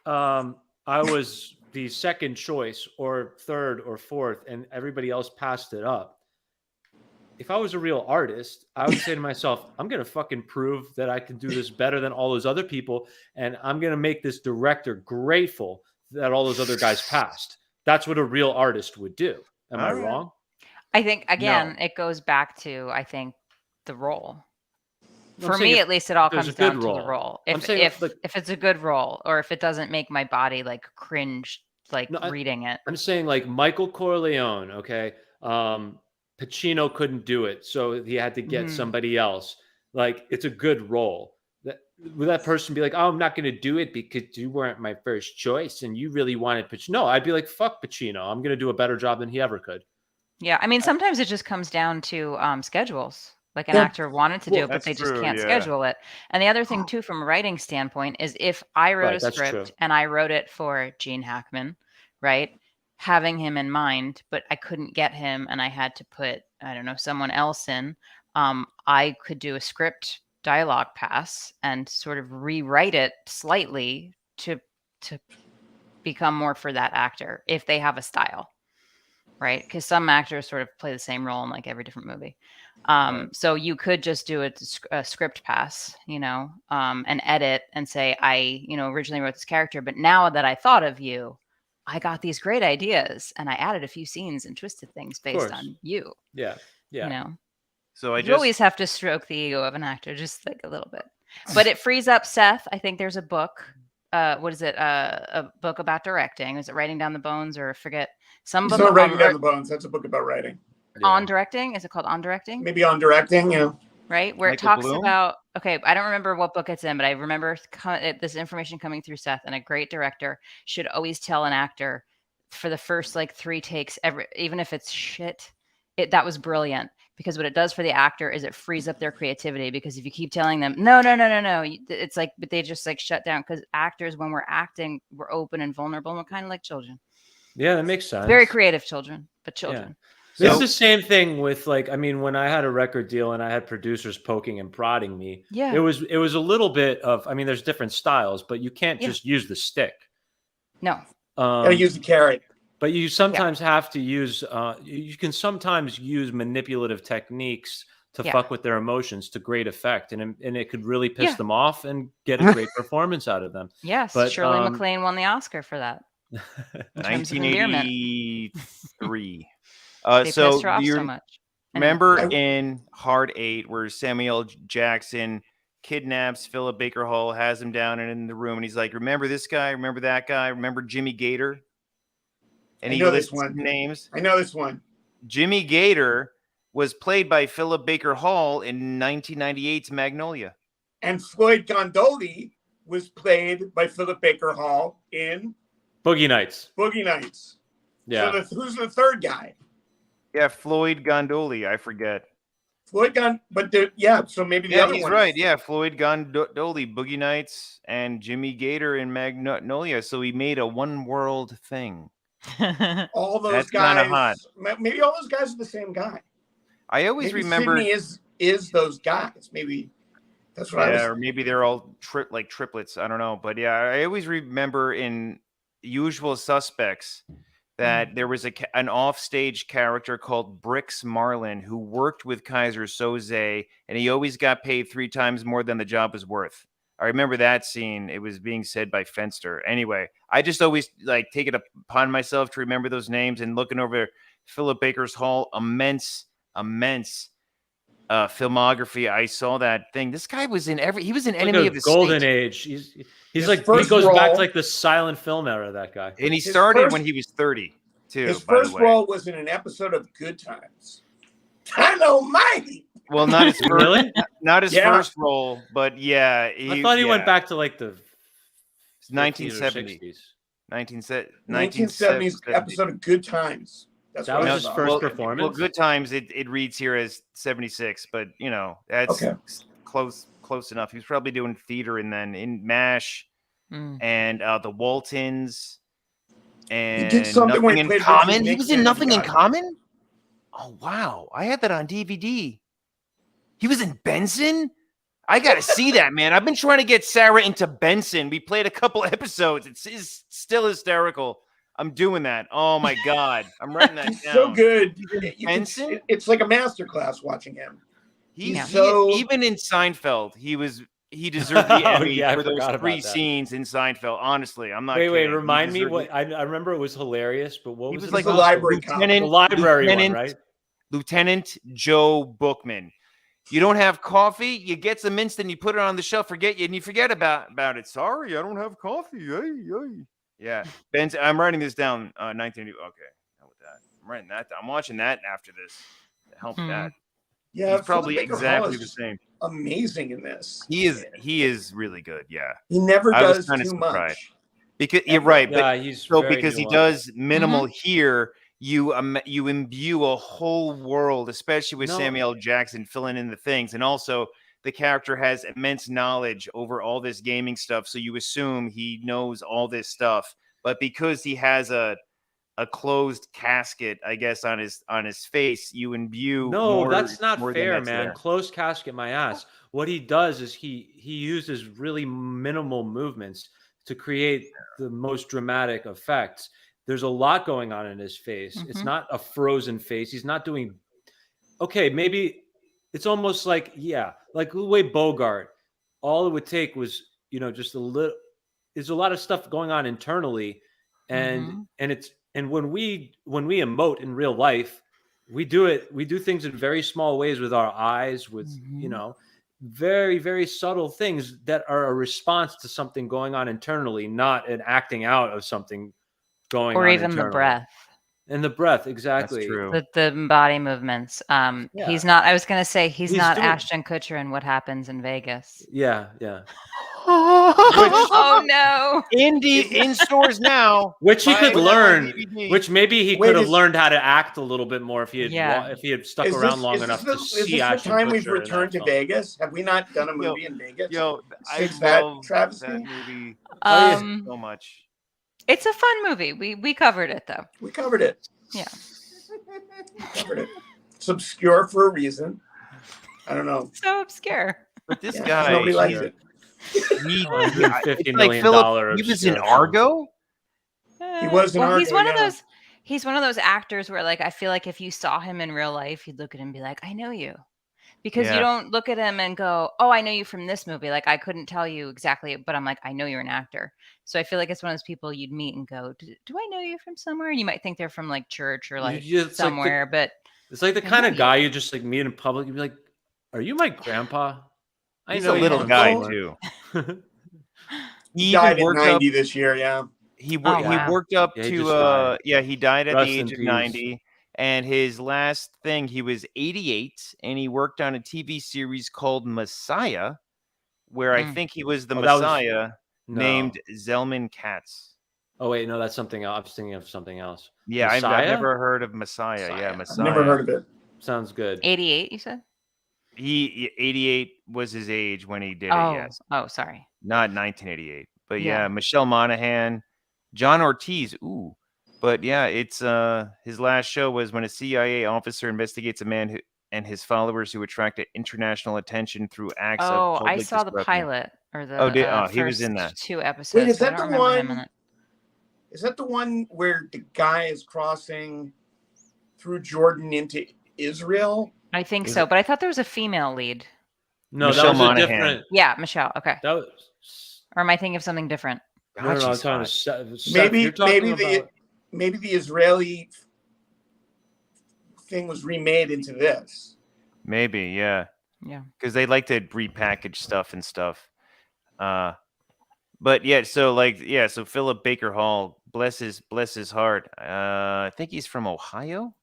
I was the second choice or third or fourth and everybody else passed it up, if I was a real artist, I would say to myself, I'm going to fucking prove that I can do this better than all those other people. And I'm going to make this director grateful that all those other guys passed. That's what a real artist would do. Am I wrong? I think, again, it goes back to, the role. For me, at least, it all comes down to the role. If it's a good role, or if it doesn't make my body cringe, reading it. I'm saying Michael Corleone, okay? Pacino couldn't do it, so he had to get somebody else. It's a good role. Would that person be like, "Oh, I'm not going to do it because you weren't my first choice and you really wanted Pacino"? No, I'd be like, "Fuck Pacino. I'm going to do a better job than he ever could." Yeah, I mean, sometimes it just comes down to schedules. An actor wanted to do it, but they just can't schedule it. And the other thing, too, from a writing standpoint, is if I wrote a script and I wrote it for Gene Hackman, right, having him in mind, but I couldn't get him and I had to put, I don't know, someone else in, I could do a script dialogue pass and sort of rewrite it slightly to become more for that actor if they have a style, right? Because some actors sort of play the same role in every different movie. So you could just do a script pass, and edit and say, I, originally wrote this character, but now that I thought of you, I got these great ideas and I added a few scenes and twisted things based on you. Yeah. Yeah. So you always have to stroke the ego of an actor, just a little bit, but it frees up Seth. I think there's a book. What is it? A book about directing. Is it Writing Down the Bones, or forget some book? It's not Writing Down the Bones. That's a book about writing. On directing? Is it called On Directing? Maybe On Directing, yeah. Right? Where Michael it talks Bloom? About, I don't remember what book it's in, but I remember this information coming through Seth, and a great director should always tell an actor for the first 3 takes, even if it's shit, that was brilliant. Because what it does for the actor is it frees up their creativity. Because if you keep telling them, no, it's but they just shut down. Because actors, when we're acting, we're open and vulnerable, and we're kind of like children. Yeah, that makes sense. Very creative children. but children. Yeah. It's So- the same thing with like, I mean, when I had a record deal and I had producers poking and prodding me, Yeah. it was a little bit of, I mean, there's different styles, but you can't just use the stick. No. Gotta use the carrot. But you sometimes have to use, you can sometimes use manipulative techniques to fuck with their emotions to great effect. And it could really piss them off and get a great performance out of them. Yes, But, Shirley MacLaine won the Oscar for that. In terms of endearment. 1983. They So pissed her off do you so much. remember in Hard 8 where Samuel Jackson kidnaps Philip Baker Hall, has him down and in the room, and he's like, remember this guy, remember that guy, remember Jimmy Gator? And he lists names. I know this one. Jimmy Gator was played by Philip Baker Hall in 1998's Magnolia. And Floyd Gondoli was played by Philip Baker Hall in Boogie Nights. Boogie Nights. Yeah. So who's the third guy? Yeah, Floyd Gondoli. I forget. Floyd so maybe the other he's one. right. Yeah, Floyd Gondoli, Boogie Nights, and Jimmy Gator in Magnolia. So he made a one world thing. All those That's guys. kinda hot. Maybe all those guys are the same guy. I always Maybe remember Sydney is those guys. Maybe that's what I was. or maybe they're all like triplets. I don't know, but yeah, I always remember in Usual Suspects that there was an offstage character called Brix Marlin who worked with Kaiser Soze, and he always got paid 3 times more than the job was worth. I remember that scene. It was being said by Fenster. Anyway, I just always like take it upon myself to remember those names, and looking over Philip Baker's Hall, immense filmography. I saw that thing. This guy was in he was in Enemy of the Golden State. Age. He's like, he goes back to like the silent film era, that guy. And he started when he was 30 too. His first role was in an episode of Good Times. Dynamite. Well, not his first, Really? not his first role, but yeah. I thought he went back to like the 1970s. 1970s episode of Good Times. That was his first performance. Well, Good Times, it reads here as 76, but you know, that's close enough. He was probably doing theater and then in MASH and the Waltons and he did something Nothing in Common. He was in Nothing in Common? Oh wow. I had that on DVD. He was in Benson? I gotta see that, man. I've been trying to get Sarah into Benson. We played a couple episodes. It's still hysterical. I'm doing that. Oh my god, I'm writing that down. So good. Benson? It's like a masterclass watching him. Even in Seinfeld, he deserved the Emmy for those 3 scenes in Seinfeld. Honestly, I'm not. Wait, kidding. remind me what I remember. It was hilarious, but what was it? Like the library cop. The library one, right? Lieutenant Joe Bookman. You don't have coffee, you get some instant, you put it on the shelf, and you forget about it. Sorry, I don't have coffee. Yeah, Ben, I'm writing this down. 19. Okay, how with that? I'm writing that down. I'm watching that after this. Help that. Yeah, he's probably exactly the same. Amazing in this. He is really good. Yeah, he never does too much. Because you're right, but he's because he does minimal here. You imbue a whole world, especially with Samuel Jackson filling in the things, and also the character has immense knowledge over all this gaming stuff. So you assume he knows all this stuff, but because he has a closed casket, I guess, on his face, you imbue. No, that's not fair, man. Closed casket, my ass. What he does is he uses really minimal movements to create the most dramatic effects. There's a lot going on in his face. It's not a frozen face. He's not doing. Okay, maybe it's almost like like the way Bogart. All it would take was just a little. There's a lot of stuff going on internally, and when we emote in real life, we do things in very small ways with our eyes, with very, very subtle things that are a response to something going on internally, not an acting out of something going on even internally. The breath. And the breath, exactly. That's true. The body movements. He's not. I was going to say he's not Ashton Kutcher in What Happens in Vegas. Yeah. Oh no! In stores now, which he could learn. Which maybe he could have learned how to act a little bit more if he had stuck around long enough to see. Is this the time we've returned to Vegas? Have we not done a movie in Vegas? I love that movie so much. It's a fun movie. We covered it though. We covered it. Yeah. Covered it. It's obscure for a reason. I don't know. So obscure. But this Yeah, guy, nobody likes it. he, $150 it's like million Philip. dollar He was in obscure film. Argo. He was in well, he's Argo, one of yeah. those. He's one of those actors where, like, I feel like if you saw him in real life, you'd look at him and be like, "I know you," because you Yeah. don't look at him and go, "Oh, I know you from this movie." Like, I couldn't tell you exactly, but I'm like, "I know you're an actor." So I feel like it's one of those people you'd meet and go, "Do I know you from somewhere?" And you might think they're from like church or like it's like the- somewhere, but It's like the I kind know of guy you. you just like meet in public. You'd be like, "Are you my grandpa?" I He's know a you little from guy somewhere." too. He He died even at worked 90 up. this year, yeah. He Oh, he wow. worked up Yeah, he to just died. he died at Rest the in age of peace. 90, and his last thing, he was 88, and he worked on a TV series called Messiah, where I Mm. think he was the Oh, that was- Messiah No. named Zelman Katz. Oh wait, no, that's something else. I was thinking of something else. Yeah, I've Messiah? never heard of Messiah. Yeah, Messiah. I've never heard of it. Sounds good. 88, you said? He 88 was his age when he did it. Oh, Yes, oh, sorry. not 1988, but Yeah. yeah, Michelle Monaghan, John Ortiz. Ooh, but yeah, it's his last show was when a CIA officer investigates a man who and his followers who attracted international attention through acts of Oh, I public saw the disruption. pilot or the He was first in that. 2 episodes. Wait, is but I that don't the remember him in one? it. Is that the one where the guy is crossing through Jordan into Israel? I think Is so, it- but I thought there was a female lead. No, Michelle that was Monaghan. a different. Yeah, Michelle. Okay. That was. Or am I thinking of something different? No, I'm she's talking hot. to Seth. Maybe You're talking about. maybe the Israeli thing was remade into this. Maybe, yeah. Yeah. Because they like to repackage stuff and stuff. But yeah, so Philip Baker Hall, bless his heart. I think he's from Ohio.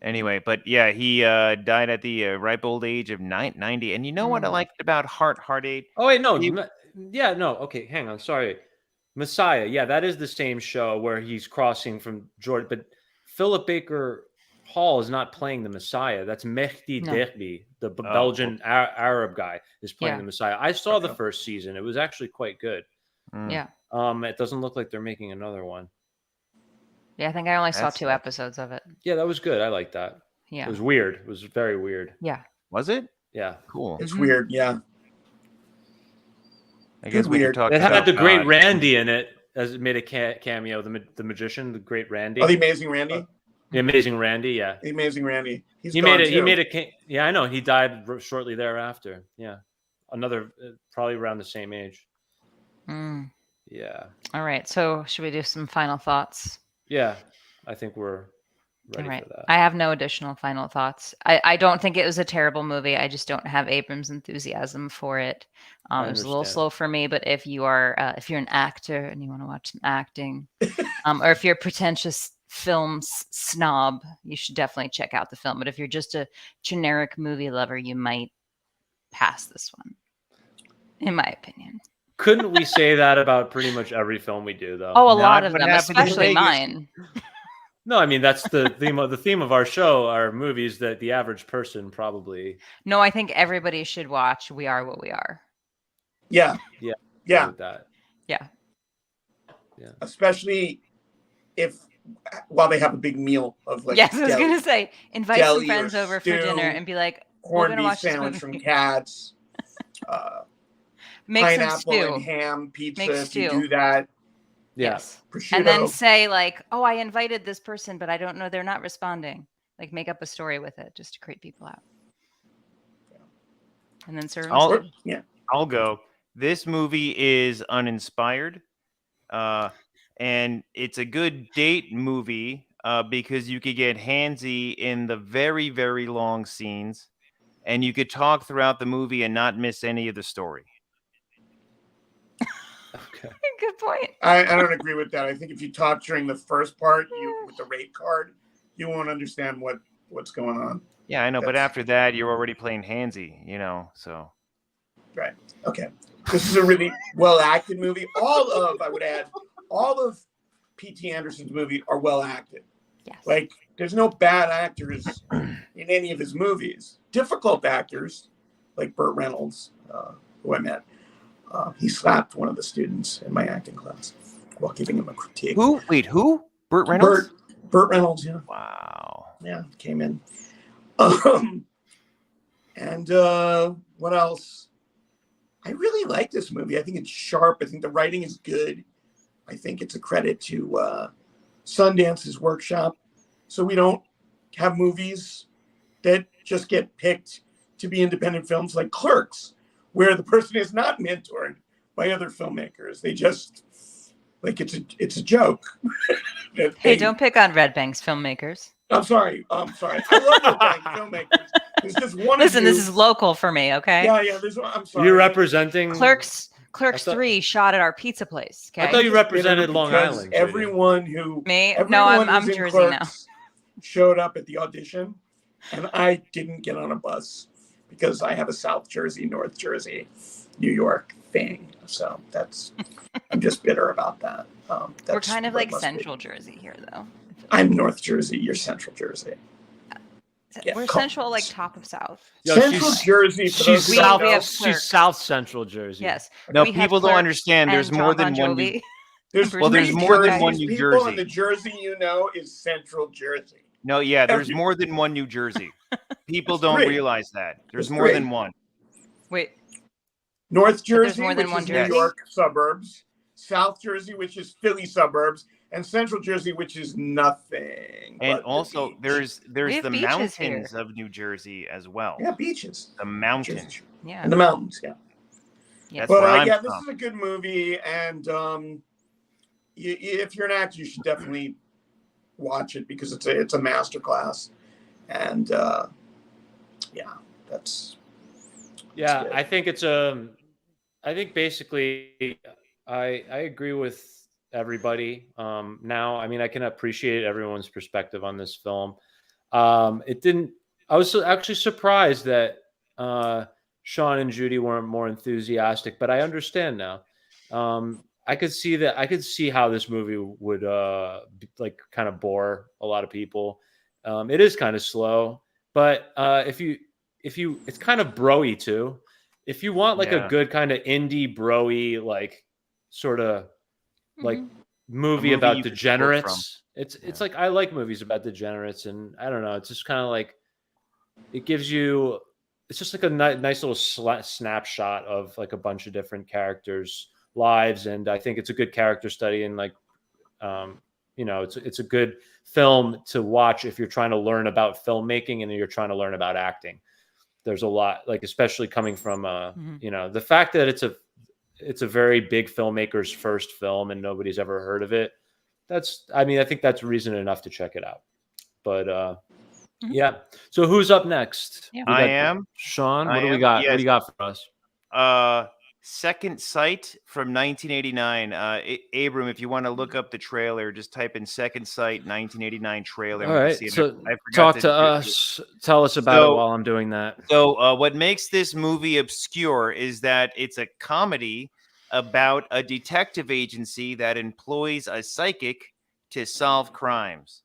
Anyway, but yeah, he died at the ripe old age of 90. And you know what I liked about Heart 8? Oh wait, no. He- Yeah, no. Okay, hang on. Sorry, Messiah. Yeah, that is the same show where he's crossing from Jordan. But Philip Baker Hall is not playing the Messiah. That's Mehdi No. Derby, the Belgian Arab guy, is playing Yeah. the Messiah. I saw the Okay. first season. It was actually quite good. Mm. Yeah. It doesn't look like they're making another one. Yeah, I think I only saw That's 2 episodes of it. Yeah, that was good. I like that. Yeah. It was weird. It was very weird. Yeah. Was it? Yeah. Cool. It's Mhm. weird, yeah. I guess we weird. could talk It about had the great God. Randy in it, as it made a cameo. The magician, the great Randy, Oh, the Amazing Randy? the amazing Randy. Yeah, The Amazing Randy. He's he gone made it. He too. made it. Yeah, I know. He died shortly thereafter. Yeah, another probably around the same age. Mm. Yeah, All right. So should we do some final thoughts? yeah. I think we're ready All right. for that. I have no additional final thoughts. I don't think it was a terrible movie. I just don't have Abrams' enthusiasm for it. I It was a little understand. slow for me, but if you're an actor and you want to watch some acting, or if you're a pretentious film snob, you should definitely check out the film. But if you're just a generic movie lover, you might pass this one, in my opinion. Couldn't we say that about pretty much every film we do, though? Oh, a Not lot of what them, happened in especially Vegas. mine. No, I mean that's the theme of our show are movies that the average person probably. No, I think everybody should watch We Are What We Are. Yeah. Yeah. Yeah. With that. Yeah. Especially while they have a big meal of like Yes, I was deli, gonna say, invite some deli or friends over for dinner stew, and be like, we're corned gonna beef watch this sandwich from movie. Cats, Make some pineapple stew. and ham pizza. Make If you stew. do that, Yeah. Yes. prosciutto. And then say like, oh, I invited this person, but I don't know, they're not responding. Like make up a story with it just to creep people out. And then serve them I'll- stew. yeah. I'll go. This movie is uninspired, and it's a good date movie because you could get handsy in the very, very long scenes, and you could talk throughout the movie and not miss any of the story. Okay. Good point. I don't agree with that. I think if you talk during the first part, with the rate card, you won't understand what's going on. Yeah, I know, but That's- after that, you're already playing handsy, so. Right. Okay. This is a really well acted movie. I would add, all of P.T. Anderson's movies are well acted. Yes. Like, there's no bad actors in any of his movies. Difficult actors, like Burt Reynolds, who I met. He slapped one of the students in my acting class while giving him a critique. Who? Wait, who? Burt Reynolds? Burt Reynolds, yeah. Wow. Yeah, came in. And what else? I really like this movie. I think it's sharp. I think the writing is good. I think it's a credit to Sundance's workshop. So we don't have movies that just get picked to be independent films like Clerks, where the person is not mentored by other filmmakers. They just like it's a joke. Hey, don't pick on Red Bank's filmmakers. I'm sorry. I love Red Bank filmmakers. There's just one. Listen, of you. this is local for me, okay? Yeah. I'm sorry. You're representing Clerks 3 shot at our pizza place. Okay. I thought you represented Long because Island. Judy. Everyone who I'm who's in Jersey now. Clerks showed up at the audition, and I didn't get on a bus because I have a South Jersey, North Jersey, New York thing. So I'm just bitter about that. We're kind of like Central Jersey here, though. I'm North Jersey. You're Central Jersey. Yeah, we're Central, like top of South. Central Jersey. She's we South. have She's South Central Jersey. Yes. No, people don't understand. There's more than one. There's more than one New people Jersey. In the Jersey, is Central Jersey. No, yeah, there's more than one New Jersey. People don't realize that. There's more than one. Wait. North Jersey, more than which one is Jersey? New York suburbs. South Jersey, which is Philly suburbs. And Central Jersey, which is nothing. And also, there's the mountains here. of New Jersey as well. Yeah, beaches. The mountains. Yeah. And the mountains, yeah. That's But where I'm this from. is a good movie, and if you're an actor, you should definitely watch it because it's a masterclass. And that's Yeah, I think it's I think basically I agree with everybody. Now, I mean, I can appreciate everyone's perspective on this film. I was actually surprised that Sean and Judy weren't more enthusiastic, but I understand now. I could see how this movie would like kind of bore a lot of people. It is kind of slow, but if you it's kind of bro-y too. If you want like a good kind of indie bro-y, like sort of like movie about degenerates, it's like I like movies about degenerates, and I don't know, it's just kind of like it gives you, it's just like a nice little snapshot of like a bunch of different characters' lives, and I think it's a good character study, and like it's a good film to watch if you're trying to learn about filmmaking and you're trying to learn about acting. There's a lot, like especially coming from the fact that it's a very big filmmaker's first film and nobody's ever heard of it. I think that's reason enough to check it out. But yeah. So who's up next? Yeah. I am Sean. What do we got? Yes. What do you got for us? Second Sight from 1989. Abram, if you want to look up the trailer, just type in Second Sight 1989 trailer. All right. So talk to us. Tell us about it while I'm doing that. So what makes this movie obscure is that it's a comedy about a detective agency that employs a psychic to solve crimes.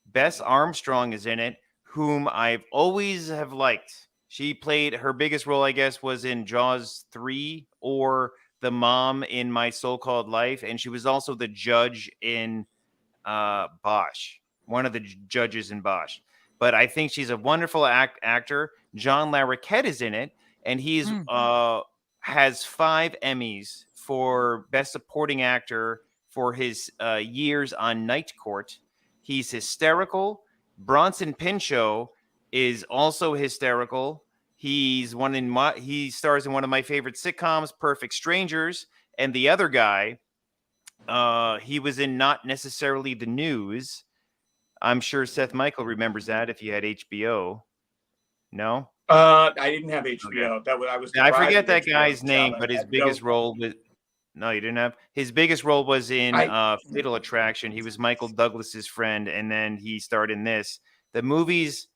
Bess Armstrong is in it, whom I've always have liked. She played, her biggest role, I guess, was in Jaws 3 or the mom in My So-Called Life. And she was also the judge in Bosch, one of the judges in Bosch. But I think she's a wonderful actor. John Larroquette is in it, and he's has 5 Emmys for Best Supporting Actor for his years on Night Court. He's hysterical. Bronson Pinchot is also hysterical. He stars in one of my favorite sitcoms, Perfect Strangers, and the other guy, he was in Not Necessarily the News. I'm sure Seth Michael remembers that if you had HBO. No? I didn't have HBO. Okay. I forget that guy's name, but his biggest role was. No, you didn't have. His biggest role was in Fatal Attraction. He was Michael Douglas's friend, and then he starred in this. The movie's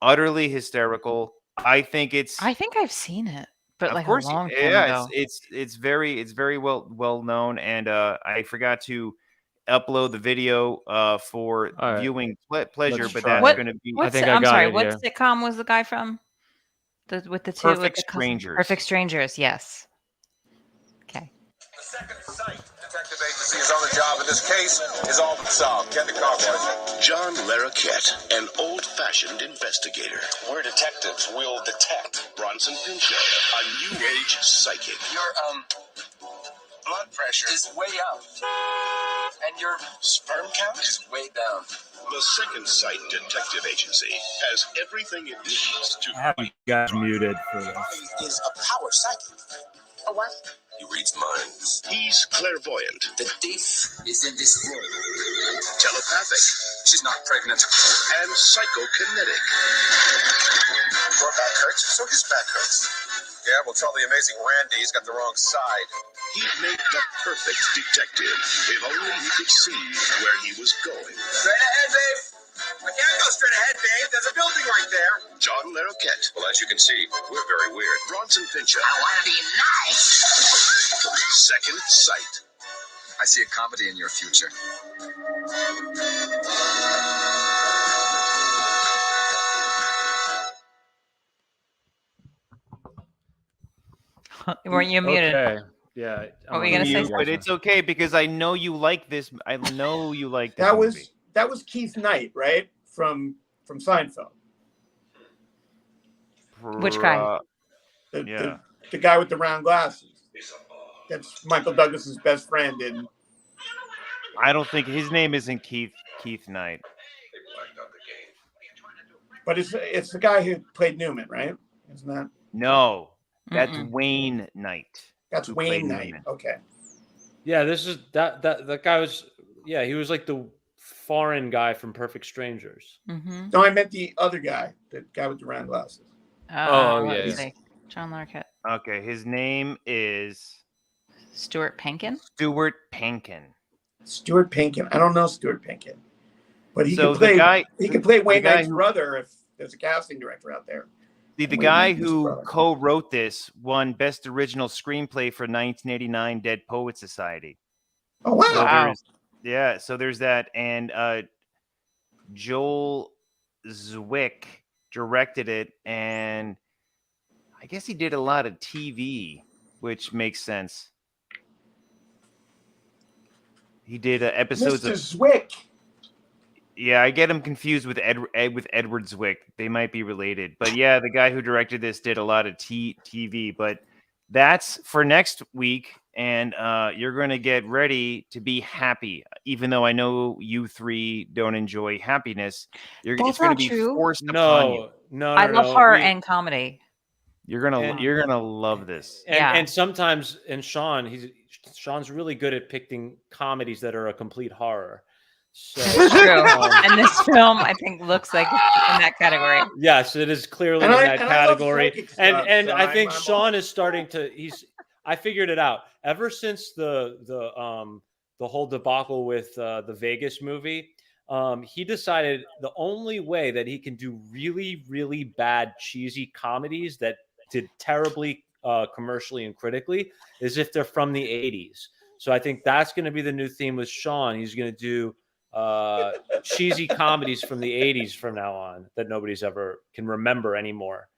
utterly hysterical. I think I've seen it, but of like course, a long time ago. It's very well known, and I forgot to upload the video for viewing pleasure, but that's going to be. I think I got it. What sitcom was the guy from? With the two Perfect Strangers. Perfect Strangers, yes. Okay. The Second Sight detective agency Casting is on the job, and this case is all but solved. Get in the car, boys. John Larroquette, an old-fashioned investigator. We're detectives. We'll detect. Bronson Pinchot, a new-age psychic. Your, blood pressure is way up. And your sperm count is way down. The Second Sight Detective Agency has everything it needs to... I have you guys muted for this. He is a power psychic. A what? He reads minds. He's clairvoyant, The thief is in this room. telepathic, She's not pregnant. and psychokinetic. Your back hurts, so his back hurts. Yeah, we'll tell the amazing Randy he's got the wrong side. He'd make the perfect detective if only he could see where he was going. Straight ahead, babe. I can't go straight ahead, babe. There's a building right there. John Larroquette, Well, as you can see, we're very weird. Bronson Pinchot, I want to be nice. Second Sight. I see a comedy in your future. Weren't you muted? Okay. Yeah. What were you gonna say? But it's okay because I know you like this. I know you like this movie. That was Keith Knight, right? From Seinfeld. Which guy? The guy with the round glasses. That's Michael Douglas's best friend. And I don't think his name isn't Keith Knight. but it's the guy who played Newman, right? Isn't that? No, that's Wayne Knight. That's who Wayne played Knight. Newman. Okay. Yeah, this is that guy was. Yeah, he was like the foreign guy from Perfect Strangers. Mm-hmm. No, I meant the other guy, the guy with the round glasses. Let me see. John Larroquette. Okay, his name is Stuart Pankin. Stuart Pankin. Stuart Pankin. I don't know Stuart Pankin, but he So could play. the guy- he could play Wayne the guy Knight's who- brother if there's a casting director out there. The Wayne guy Knight's who brother. co-wrote this won Best Original Screenplay for 1989 Dead Poets Society. Oh wow! So Wow. so there's that, and Joel Zwick directed it, and I guess he did a lot of TV, which makes sense. He did episodes Mr. of. Zwick. Yeah, I get him confused with Edward Zwick. They might be related, but yeah, the guy who directed this did a lot of TV. But that's for next week, and you're going to get ready to be happy. Even though I know you three don't enjoy happiness, it's That's going not to be true. forced upon you. No. I love horror and comedy. You're gonna love this. And sometimes, and Sean's really good at picking comedies that are a complete horror. So True. And this film, I think, looks like it's in that category. yes, it is clearly And in I- that and I love category. psychic And stuff, and so I think I'm Sean is starting to. I figured it out. Ever since the whole debacle with the Vegas movie, he decided the only way that he can do really, really bad, cheesy comedies that did terribly commercially and critically is if they're from the 80s. So I think that's going to be the new theme with Sean. He's going to do cheesy comedies from the 80s from now on that nobody's ever can remember anymore.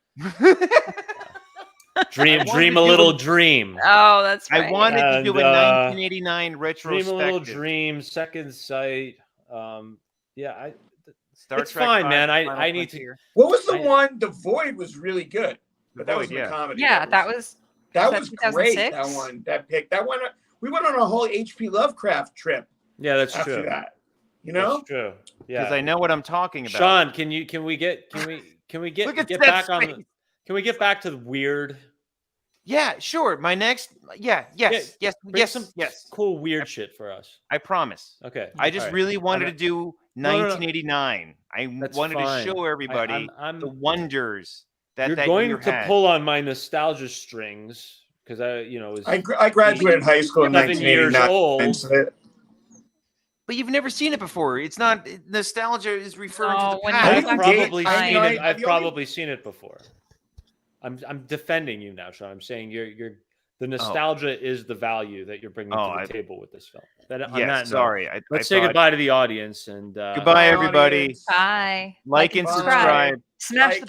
Dream a little dream. Oh, that's right. I wanted to do a And, 1989 retrospective. Dream a little dream. Second Sight. Yeah, Star it's Trek fine, 5, man. Final I need to. Frontier. What was the one? The Void was really good, but that Void, was a yeah. comedy. Yeah, that was that that was great. 2006? That one, that pick, that one. We went on a whole H.P. Lovecraft trip Yeah, that's after true. that. You know, That's true. Because Yeah, I know what I'm talking about. Sean, can we get Look at get Seth's back on? face. Can we get back to the weird? Yeah, sure. My next, yes, Bring some yes. cool weird shit for us. I promise. Okay. I just all right. really wanted I'm to do No, no, no. 1989. I That's wanted fine. to show everybody I'm the wonders that you're that going year to had. pull on my nostalgia strings because I graduated high school in 11 years 1989. old. So But you've never seen it before. It's not nostalgia is referring No, to the when past. you I've go probably back seen to it. I've the only- probably seen it before. I'm defending you now, Sean. I'm saying you're the nostalgia is the value that you're bringing to the table with this film. That, on that Yes, note, sorry. let's I say thought- goodbye to the audience and Goodbye, everybody. audience. Bye. Like and Bye. subscribe. Smash the